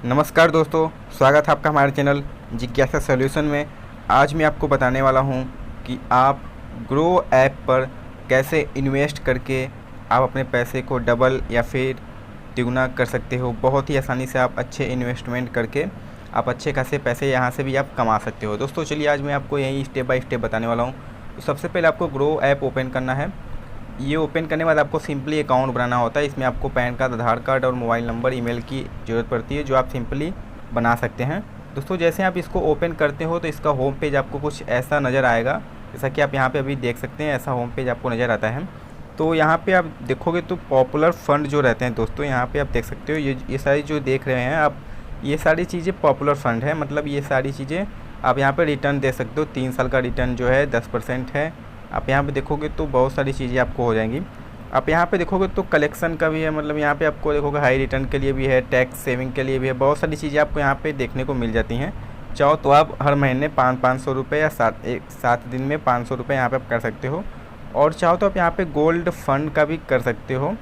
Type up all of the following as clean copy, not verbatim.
नमस्कार दोस्तों, स्वागत है आपका हमारे चैनल जिज्ञासा सॉल्यूशन में। आज मैं आपको बताने वाला हूं कि आप ग्रो ऐप पर कैसे इन्वेस्ट करके आप अपने पैसे को डबल या फिर तिगुना कर सकते हो। बहुत ही आसानी से आप अच्छे इन्वेस्टमेंट करके आप अच्छे खासे पैसे यहां से भी आप कमा सकते हो। दोस्तों चलिए आज मैं आपको यही स्टेप बाय स्टेप बताने वाला हूँ। तो सबसे पहले आपको ग्रो ऐप ओपन करना है। ये ओपन करने के बाद आपको सिंपली अकाउंट बनाना होता है। इसमें आपको पैन कार्ड, आधार कार्ड और मोबाइल नंबर, ईमेल की ज़रूरत पड़ती है, जो आप सिंपली बना सकते हैं। दोस्तों जैसे आप इसको ओपन करते हो तो इसका होम पेज आपको कुछ ऐसा नज़र आएगा, जैसा कि आप यहाँ पे अभी देख सकते हैं। ऐसा होम पेज आपको नज़र आता है। तो यहाँ पे आप देखोगे तो पॉपुलर फंड जो रहते हैं दोस्तों, यहाँ पे आप देख सकते हो ये सारी जो देख रहे हैं आप, ये सारी चीज़ें पॉपुलर फंड है। मतलब ये सारी चीज़ें आप यहाँ पे रिटर्न दे सकते हो। 3 साल का रिटर्न जो है 10% है। आप यहाँ पे देखोगे तो बहुत सारी चीज़ें आपको हो जाएंगी। आप यहाँ पे देखोगे तो कलेक्शन का भी है, मतलब यहाँ पे आपको देखोगे हाई रिटर्न के लिए भी है, टैक्स सेविंग के लिए भी है। बहुत सारी चीज़ें आपको यहाँ पे देखने को मिल जाती हैं। चाहो तो आप हर महीने 500 रुपये या 7 दिन में 500 रुपये यहाँ पे आप कर सकते हो। और चाहो तो आप यहाँ पे गोल्ड फंड का भी कर सकते हो।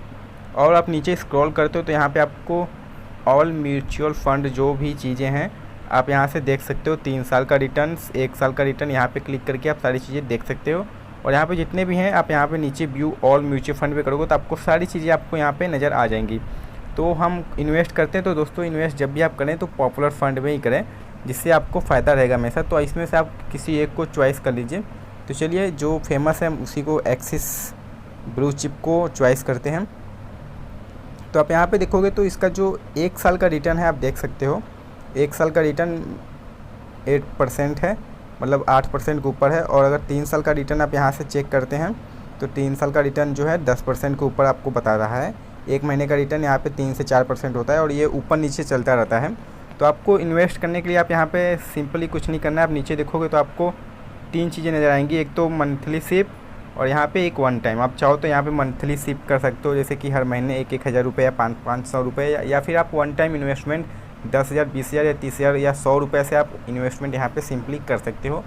और आप नीचे स्क्रॉल करते हो तो यहाँ पे आपको ऑल म्यूचुअल फंड जो भी चीज़ें हैं आप यहाँ से देख सकते हो। 3 साल का रिटर्न, 1 साल का रिटर्न, यहाँ पे क्लिक करके आप सारी चीज़ें देख सकते हो। और यहाँ पे जितने भी हैं आप यहाँ पे नीचे व्यू ऑल म्यूचुअल फंड पे करोगे तो आपको सारी चीज़ें आपको यहाँ पे नज़र आ जाएंगी। तो हम इन्वेस्ट करते हैं तो दोस्तों इन्वेस्ट जब भी आप करें तो पॉपुलर फंड में ही करें, जिससे आपको फ़ायदा रहेगा हमेशा। तो इसमें से आप किसी एक को चॉइस कर लीजिए। तो चलिए जो फेमस है उसी को, एक्सिस ब्लू चिप को चॉइस करते हैं। तो आप यहाँ पे देखोगे तो इसका जो 1 साल का रिटर्न है आप देख सकते हो। 1 साल का रिटर्न 8% है, मतलब 8% के ऊपर है। और अगर 3 साल का रिटर्न आप यहाँ से चेक करते हैं तो 3 साल का रिटर्न जो है 10% के ऊपर आपको बता रहा है। 1 महीने का रिटर्न यहाँ पे 3 से 4% होता है और ये ऊपर नीचे चलता रहता है। तो आपको इन्वेस्ट करने के लिए आप यहाँ पे सिंपली कुछ नहीं करना है। आप नीचे देखोगे तो आपको 3 चीज़ें नज़र आएंगी। एक तो मंथली सिप और यहाँ पे एक वन टाइम। आप चाहो तो यहाँ पे मंथली सिप कर सकते हो, जैसे कि हर महीने 1-1 हज़ार रुपये या 500 रुपये, या फिर आप वन टाइम इन्वेस्टमेंट 10,000, 20,000 या 30,000 या 100 रुपये से आप इन्वेस्टमेंट यहाँ पे सिंपली कर सकते हो।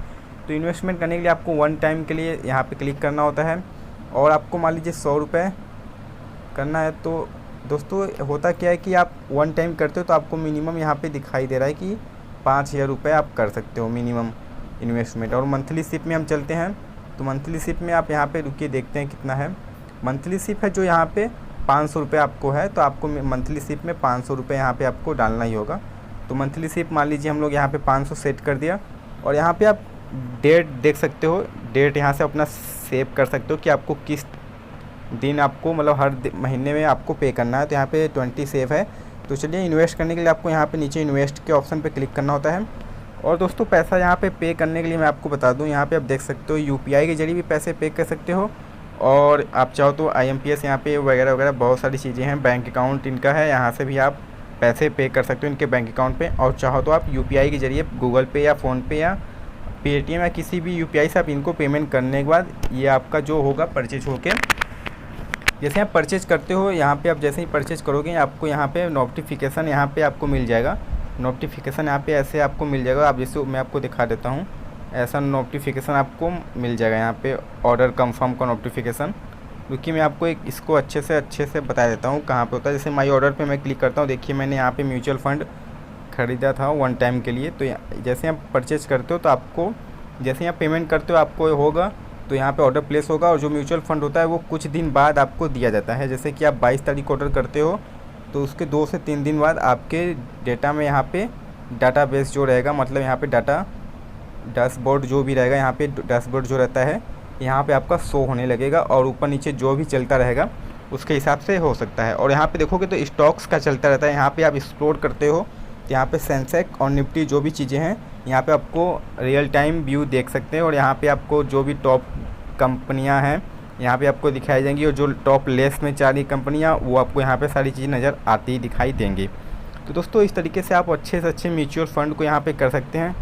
तो इन्वेस्टमेंट करने के लिए आपको वन टाइम के लिए यहाँ पे क्लिक करना होता है। और आपको मान लीजिए 100 रुपये करना है। तो दोस्तों होता क्या है कि आप वन टाइम करते हो तो आपको मिनिमम यहाँ पे दिखाई दे रहा है कि 5,000 रुपये आप कर सकते हो मिनिमम इन्वेस्टमेंट। और मंथली सिप में हम चलते हैं तो मंथली सिप में आप यहाँ पे रुकिए, देखते हैं कितना है। मंथली सिप है जो यहाँ पे 500 रुपये आपको है, तो आपको मंथली सिप में 500 रुपये यहाँ पे आपको डालना ही होगा। तो मंथली सिप मान लीजिए हम लोग यहाँ पे 500 सेट कर दिया। और यहाँ पे आप डेट देख सकते हो, डेट यहाँ से अपना सेव कर सकते हो कि आपको किस दिन आपको, मतलब हर महीने में आपको पे करना है। तो यहाँ पे 20 सेव है। तो चलिए इन्वेस्ट करने के लिए आपको यहाँ पे नीचे इन्वेस्ट के ऑप्शन पे क्लिक करना होता है। और दोस्तों पैसा यहाँ पे करने के लिए मैं आपको बता दूँ, यहाँ पे आप देख सकते हो UPI के जरिए भी पैसे पे कर सकते हो। और आप चाहो तो IMPS यहाँ पे वगैरह वगैरह बहुत सारी चीज़ें हैं। बैंक अकाउंट इनका है, यहाँ से भी आप पैसे पे कर सकते हो इनके बैंक अकाउंट पे। और चाहो तो आप UPI के जरिए गूगल पे या फ़ोनपे या पेटीएम या किसी भी UPI से आप इनको पेमेंट करने के बाद ये आपका जो होगा परचेज होके, जैसे आप परचेज करते हो यहाँ पे, आप जैसे ही परचेज करोगे आपको यहाँ पे नोटिफिकेशन यहाँ पे आपको मिल जाएगा। नोटिफिकेशन यहाँ पे ऐसे आपको मिल जाएगा। आप जैसे मैं आपको दिखा देता हूँ, ऐसा नोटिफिकेशन आपको मिल जाएगा यहाँ पे, ऑर्डर कंफर्म का नोटिफिकेशन। क्योंकि मैं आपको एक इसको अच्छे से बता देता हूँ कहाँ पे होता है। जैसे माई ऑर्डर पे मैं क्लिक करता हूँ, देखिए मैंने यहाँ पे म्यूचुअल फंड ख़रीदा था वन टाइम के लिए। तो जैसे आप परचेज करते हो तो आपको, जैसे ही आप पेमेंट करते हो आपको होगा तो यहाँ पे ऑर्डर प्लेस होगा। और जो म्यूचुअल फंड होता है वो कुछ दिन बाद आपको दिया जाता है। जैसे कि आप 22 तारीख को ऑर्डर करते हो तो उसके 2 से 3 दिन बाद आपके डेटा में यहाँ पे डाटाबेस जो रहेगा, मतलब यहाँ पे डाटा डैशबोर्ड जो भी रहेगा, यहाँ पे डैशबोर्ड जो रहता है यहाँ पे आपका शो होने लगेगा। और ऊपर नीचे जो भी चलता रहेगा उसके हिसाब से हो सकता है। और यहाँ पे देखोगे तो स्टॉक्स का चलता रहता है। यहाँ पे आप एक्सप्लोर करते हो तो यहाँ पे सेंसेक्स और निफ्टी जो भी चीज़ें हैं यहाँ पे आपको रियल टाइम व्यू देख सकते हैं। और यहाँ पे आपको जो भी टॉप कंपनियाँ हैं यहाँ पे आपको दिखाई देंगी। और जो टॉप लेस में 4 कंपनियाँ, वो आपको यहाँ पे सारी चीज़ें नज़र आती दिखाई देंगी। तो दोस्तों इस तरीके से आप अच्छे से अच्छे म्यूचुअल फंड को यहाँ पे कर सकते हैं।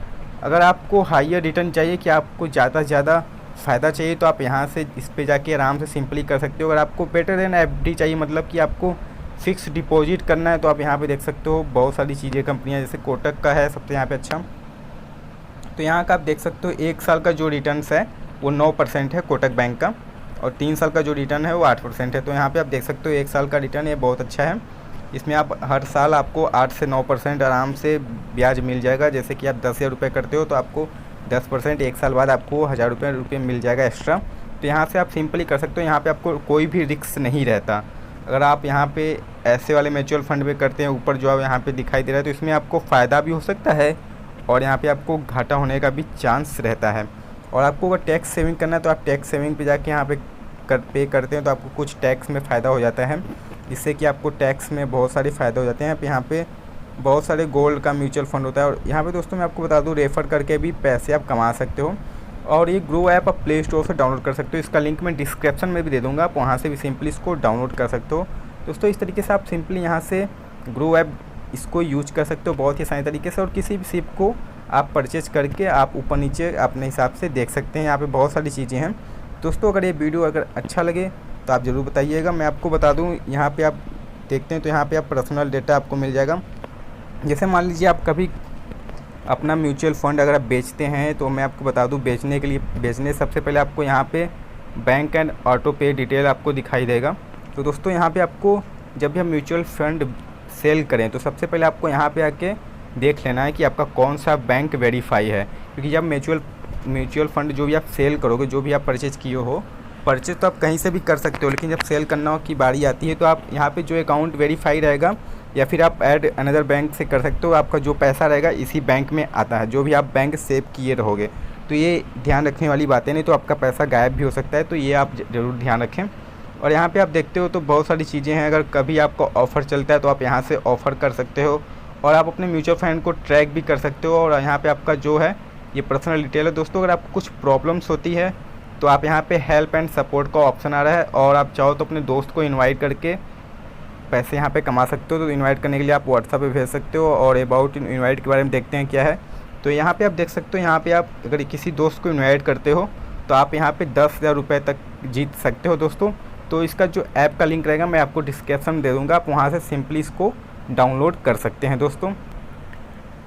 अगर आपको हाइयर रिटर्न चाहिए, कि आपको ज़्यादा से ज़्यादा फ़ायदा चाहिए, तो आप यहाँ से इस पे जाके आराम से सिंपली कर सकते हो। अगर आपको बेटर देन FD चाहिए, मतलब कि आपको फ़िक्स डिपॉजिट करना है, तो आप यहाँ पे देख सकते हो बहुत सारी चीज़ें, कंपनियाँ, जैसे कोटक का है सबसे यहाँ पे अच्छा। तो यहाँ का आप देख सकते हो 1 साल का जो रिटर्न्स है वो 9% है कोटक बैंक का। और 3 साल का जो रिटर्न है वो 8% है। तो यहाँ पे आप देख सकते हो 1 साल का रिटर्न ये बहुत अच्छा है। इसमें आप हर साल आपको 8 से 9% आराम से ब्याज मिल जाएगा। जैसे कि आप 10,000 रुपये करते हो तो आपको 10% 1 साल बाद आपको 1,000 रुपये मिल जाएगा एक्स्ट्रा। तो यहाँ से आप सिंपली कर सकते हो, यहाँ पे आपको कोई भी रिस्क नहीं रहता। अगर आप यहाँ पे ऐसे वाले म्यूचुअल फंड में करते हैं, ऊपर जो यहाँ पे दिखाई दे रहा है, तो इसमें आपको फ़ायदा भी हो सकता है और यहाँ पे आपको घाटा होने का भी चांस रहता है। और आपको अगर टैक्स सेविंग करना है तो आप टैक्स सेविंग पे जाके यहाँ पे पे करते हैं तो आपको कुछ टैक्स में फ़ायदा हो जाता है, जिससे कि आपको टैक्स में बहुत सारे फ़ायदे हो जाते हैं। यहाँ पे बहुत सारे गोल्ड का म्यूचुअल फंड होता है। और यहाँ पे दोस्तों मैं आपको बता दूँ, रेफ़र करके भी पैसे आप कमा सकते हो। और ये ग्रो ऐप आप प्ले स्टोर से डाउनलोड कर सकते हो। इसका लिंक मैं डिस्क्रिप्शन में भी दे दूँगा, आप वहाँ से भी सिंपली इसको डाउनलोड कर सकते हो। दोस्तों इस तरीके से आप सिंपली यहाँ से ग्रो ऐप इसको यूज कर सकते हो बहुत ही आसानी तरीके से। और किसी भी सिप को आप परचेज करके आप ऊपर नीचे अपने हिसाब से देख सकते हैं। यहाँ पे बहुत सारी चीज़ें हैं। दोस्तों अगर ये वीडियो अगर अच्छा लगे तो आप ज़रूर बताइएगा। मैं आपको बता दूँ, यहाँ पे आप देखते हैं तो यहाँ पे आप पर्सनल डेटा आपको मिल जाएगा। जैसे मान लीजिए आप कभी अपना म्यूचुअल फ़ंड अगर आप बेचते हैं, तो मैं आपको बता दूँ, बेचने सबसे पहले आपको यहाँ पे बैंक एंड ऑटो पे डिटेल आपको दिखाई देगा। तो दोस्तों यहाँ पे आपको जब भी हम म्यूचुअल फ़ंड सेल करें तो सबसे पहले आपको यहाँ पे आके देख लेना है कि आपका कौन सा बैंक वेरीफाई है। क्योंकि जब म्यूचुअल फ़ंड जो भी आप सेल करोगे, जो भी आप परचेज़ किए हो, परचेज़ तो आप कहीं से भी कर सकते हो, लेकिन जब सेल करना की बारी आती है तो आप यहाँ पे जो अकाउंट वेरीफाई रहेगा, या फिर आप ऐड अनदर बैंक से कर सकते हो। आपका जो पैसा रहेगा इसी बैंक में आता है, जो भी आप बैंक सेव किए रहोगे। तो ये ध्यान रखने वाली बातें, नहीं तो आपका पैसा गायब भी हो सकता है। तो ये आप ज़रूर ध्यान रखें। और यहाँ पे आप देखते हो तो बहुत सारी चीज़ें हैं। अगर कभी आपको ऑफ़र चलता है तो आप यहाँ से ऑफ़र कर सकते हो और आप अपने म्यूचुअल फंड को ट्रैक भी कर सकते हो। और यहाँ पे आपका जो है ये पर्सनल डिटेल है। दोस्तों अगर आपको कुछ प्रॉब्लम्स होती है तो आप यहाँ पे हेल्प एंड सपोर्ट का ऑप्शन आ रहा है, और आप चाहो तो अपने दोस्त को इन्वाइट करके पैसे यहाँ पे कमा सकते हो। तो इन्वाइट करने के लिए आप व्हाट्सएप पे भेज सकते हो। और अबाउट इन्वाइट के बारे में देखते हैं क्या है। तो यहाँ पे आप देख सकते हो, यहाँ पे आप अगर किसी दोस्त को इन्वाइट करते हो तो आप यहाँ पे 10,000 रुपये तक जीत सकते हो दोस्तों। तो इसका जो ऐप का लिंक रहेगा मैं आपको डिस्क्रिप्शन दे दूँगा, आप वहाँ से सिंपली इसको डाउनलोड कर सकते हैं दोस्तों।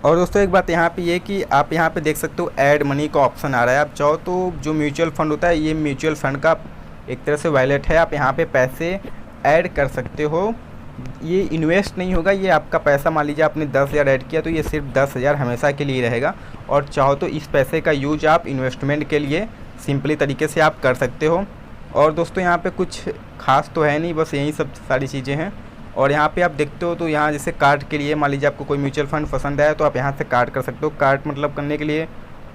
और दोस्तों एक बात यहाँ पे ये कि आप यहाँ पे देख सकते हो ऐड मनी का ऑप्शन आ रहा है। आप चाहो तो जो म्यूचुअल फ़ंड होता है, ये म्यूचुअल फ़ंड का एक तरह से वॉलेट है, आप यहाँ पे पैसे ऐड कर सकते हो। ये इन्वेस्ट नहीं होगा, ये आपका पैसा, मान लीजिए आपने 10,000 ऐड किया तो ये सिर्फ 10,000 हमेशा के लिए रहेगा। और चाहो तो इस पैसे का यूज आप इन्वेस्टमेंट के लिए सिंपली तरीके से आप कर सकते हो। और दोस्तों यहाँ पे कुछ खास तो है नहीं, बस यही सब सारी चीज़ें हैं। और यहाँ पे आप देखते हो तो यहाँ जैसे कार्ड के लिए, मान लीजिए आपको कोई म्यूचुअल फंड पसंद आया तो आप यहाँ से कार्ड कर सकते हो। कार्ड मतलब करने के लिए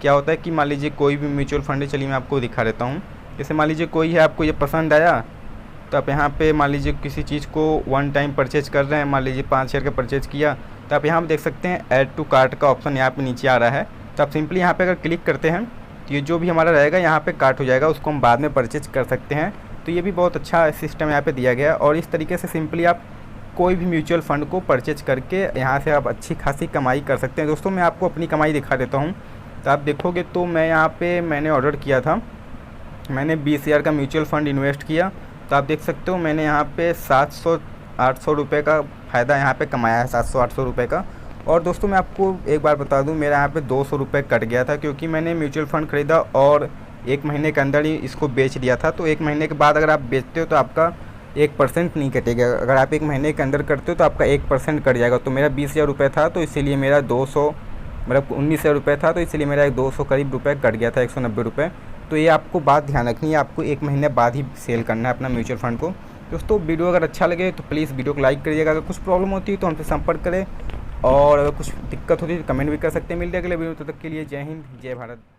क्या होता है कि मान लीजिए कोई भी म्यूचुअल फंड है, चलिए मैं आपको दिखा देता हूँ। जैसे मान लीजिए कोई है, आपको ये पसंद आया तो आप यहाँ पे मान लीजिए किसी चीज़ को वन टाइम परचेज कर रहे हैं, मान लीजिए 5 शेयर का परचेज किया, तो आप यहाँ पे देख सकते हैं ऐड टू कार्ट का ऑप्शन यहाँ पे नीचे आ रहा है। तो आप सिंपली यहाँ पे अगर क्लिक करते हैं तो ये जो भी हमारा रहेगा यहाँ पे कार्ट हो जाएगा, उसको हम बाद में परचेज कर सकते हैं। तो ये भी बहुत अच्छा सिस्टम यहाँ पे दिया गया है। और इस तरीके से सिंपली आप कोई भी म्यूचुअल फ़ंड को परचेज करके यहाँ से आप अच्छी खासी कमाई कर सकते हैं। दोस्तों मैं आपको अपनी कमाई दिखा देता हूँ, तो आप देखोगे तो मैं यहाँ पे मैंने ऑर्डर किया था, मैंने 20,000 का म्यूचुअल फ़ंड इन्वेस्ट किया। तो आप देख सकते हो मैंने यहाँ पे 700-800 रुपये का फ़ायदा यहाँ पे कमाया है, 700-800 रुपये का। और दोस्तों मैं आपको एक बार बता दूँ, मेरा यहाँ पे 200 रुपये कट गया था, क्योंकि मैंने म्यूचुअल फ़ंड ख़रीदा और 1 महीने के अंदर ही इसको बेच दिया था। तो 1 महीने के बाद अगर आप बेचते हो तो आपका 1% नहीं कटेगा। अगर आप 1 महीने के अंदर करते हो तो आपका 1% कट जाएगा। तो मेरा 20,000 रुपये था, तो इसीलिए मेरा 200 मतलब 19,000 रुपये था, तो इसीलिए मेरा 200 करीब रुपये कट गया था, 190 रुपये। तो ये आपको बात ध्यान रखनी है, आपको 1 महीने बाद ही सेल करना है अपना म्यूचुअल फ़ंड को। दोस्तों वीडियो अगर अच्छा लगे तो प्लीज़ वीडियो को लाइक करिएगा। अगर कुछ प्रॉब्लम होती है तो हमसे संपर्क करें, और अगर कुछ दिक्कत होती है तो कमेंट भी कर सकते हैं। मिलते हैं अगले वीडियो, तब तक के लिए जय हिंद, जय भारत।